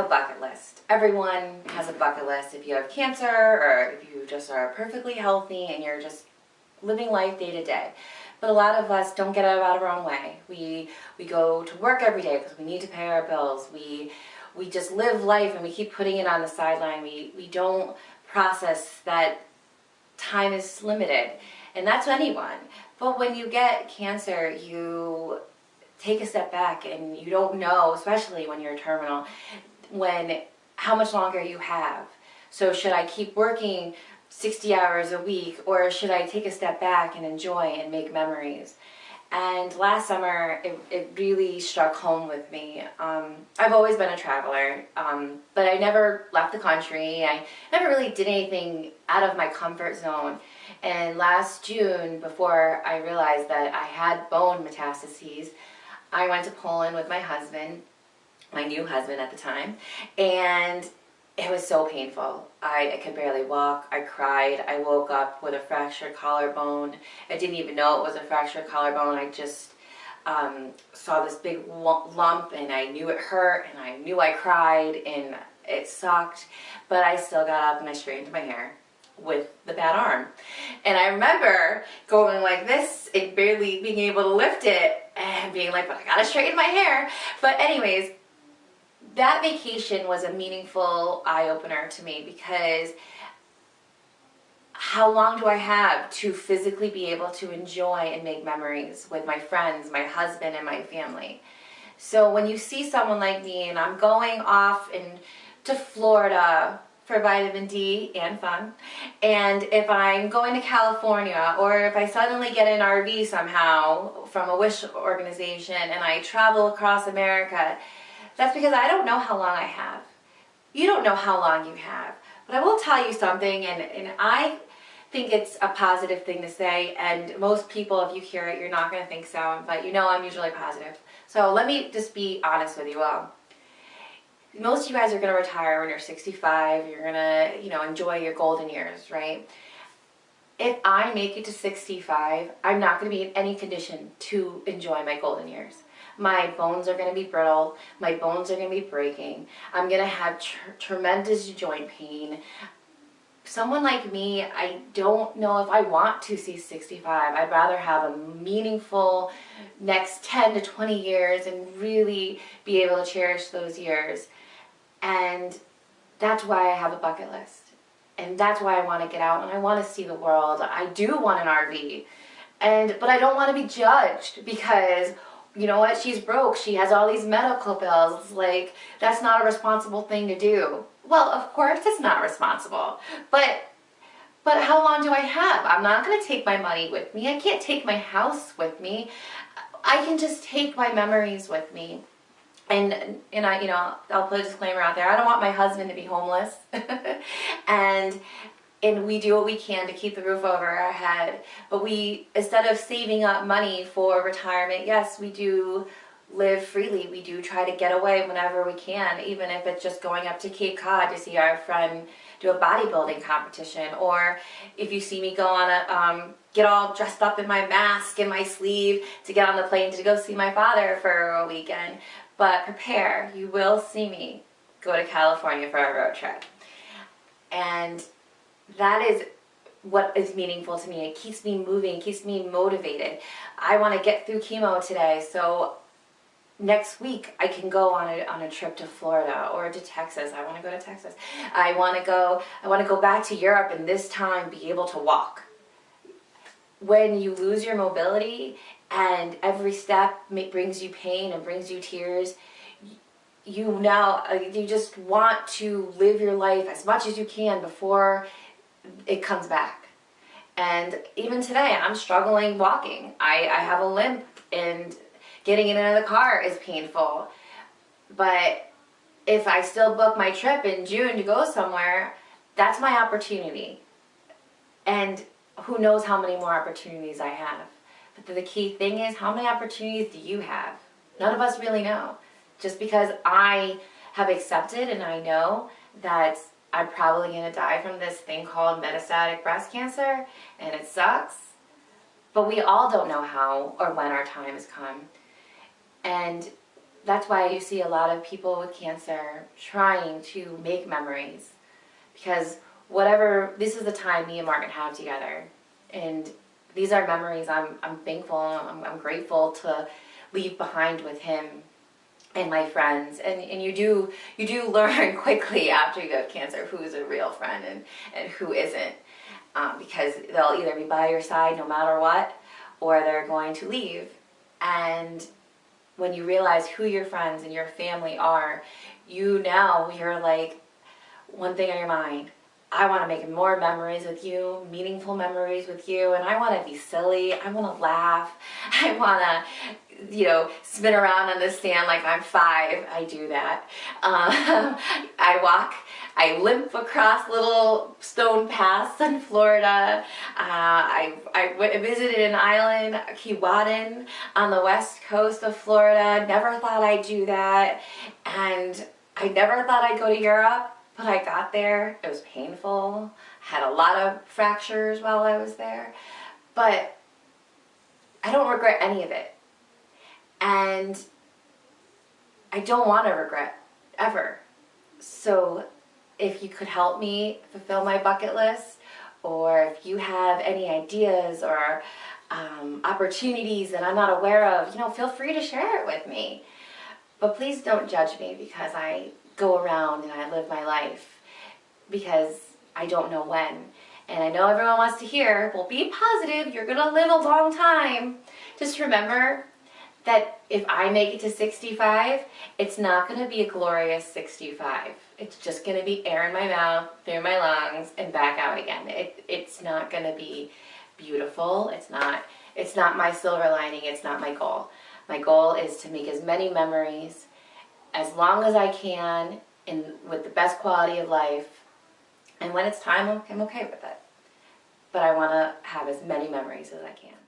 A bucket list. Everyone has a bucket list. If you have cancer or if you just are perfectly healthy and you're just living life day to day. But a lot of us don't get out of our own way. We go to work every day because we need to pay our bills. We just live life and we keep putting it on the sideline. We don't process that time is limited. And that's anyone. But when you get cancer, you take a step back and you don't know, especially when you're terminal, how much longer you have. So should I keep working 60 hours a week, or should I take a step back and enjoy and make memories? And last summer, it really struck home with me. I've always been a traveler, but I never left the country. I never really did anything out of my comfort zone. And last June, before I realized that I had bone metastases, I went to Poland with my husband, my new husband at the time, and it was so painful. I could barely walk. I cried. I woke up with a fractured collarbone. I didn't even know it was a fractured collarbone. I just saw this big lump, and I knew it hurt, and I knew I cried, and it sucked. But I still got up and I straightened my hair with the bad arm. And I remember going like this and barely being able to lift it and being like, but I gotta straighten my hair. But anyways, that vacation was a meaningful eye-opener to me, because how long do I have to physically be able to enjoy and make memories with my friends, my husband, and my family? So when you see someone like me and I'm going off to Florida for vitamin D and fun, and if I'm going to California, or if I suddenly get an RV somehow from a Wish organization and I travel across America, that's because I don't know how long I have. You don't know how long you have. But I will tell you something, and I think it's a positive thing to say, and most people, if you hear it, you're not going to think so, but you know I'm usually positive. So let me just be honest with you all. Most of you guys are going to retire when you're 65. You're going to, enjoy your golden years, right? If I make it to 65, I'm not going to be in any condition to enjoy my golden years. My bones are going to be brittle. My bones are going to be breaking. I'm going to have tremendous joint pain. Someone like me, I don't know if I want to see 65. I'd rather have a meaningful next 10 to 20 years and really be able to cherish those years. And that's why I have a bucket list. And that's why I want to get out and I want to see the world. I do want an RV. But I don't want to be judged because, you know what, she's broke. She has all these medical bills. Like, that's not a responsible thing to do. Well, of course it's not responsible. But how long do I have? I'm not going to take my money with me. I can't take my house with me. I can just take my memories with me. And I, I'll put a disclaimer out there. I don't want my husband to be homeless. and we do what we can to keep the roof over our head. But instead of saving up money for retirement, yes, we do live freely. We do try to get away whenever we can, even if it's just going up to Cape Cod to see our friend do a bodybuilding competition, or if you see me go on get all dressed up in my mask and my sleeve to get on the plane to go see my father for a weekend. But prepare, you will see me go to California for a road trip. And that is what is meaningful to me. It keeps me moving, it keeps me motivated. I want to get through chemo today, so next week I can go on a trip to Florida or to Texas. I want to go to Texas. I want to go back to Europe, and this time be able to walk. When you lose your mobility and every step brings you pain and brings you tears, you just want to live your life as much as you can before it comes back. And even today, I'm struggling walking. I have a limp, and getting in and out of the car is painful. But if I still book my trip in June to go somewhere, that's my opportunity. And who knows how many more opportunities I have. But the key thing is, how many opportunities do you have? None of us really know. Just because I have accepted and I know that I'm probably going to die from this thing called metastatic breast cancer, and it sucks, but we all don't know how or when our time has come. And that's why you see a lot of people with cancer trying to make memories, because whatever, this is the time me and Martin have together, and these are memories I'm thankful, I'm grateful to leave behind with him and my friends. And you do learn quickly after you have cancer who's a real friend and who isn't, because they'll either be by your side no matter what, or they're going to leave. And when you realize who your friends and your family are, you're like, one thing on your mind: I want to make more memories with you, meaningful memories with you, and I want to be silly. I want to laugh. I want to, spin around on the stand like I'm 5. I do that. I limp across little stone paths in Florida. I visited an island, Keewatin, on the west coast of Florida. Never thought I'd do that. And I never thought I'd go to Europe. But I got there. It was painful. Had a lot of fractures while I was there. But I don't regret any of it. And I don't want to regret, ever. So if you could help me fulfill my bucket list, or if you have any ideas or opportunities that I'm not aware of, feel free to share it with me. But please don't judge me because I go around and I live my life, because I don't know when. And I know everyone wants to hear, well, be positive, you're gonna live a long time. Just remember that if I make it to 65, it's not gonna be a glorious 65. It's just gonna be air in my mouth, through my lungs, and back out again. It's not gonna be beautiful. It's not my silver lining. It's not my goal. My goal is to make as many memories as long as I can, and with the best quality of life. And when it's time, I'm okay with it. But I want to have as many memories as I can.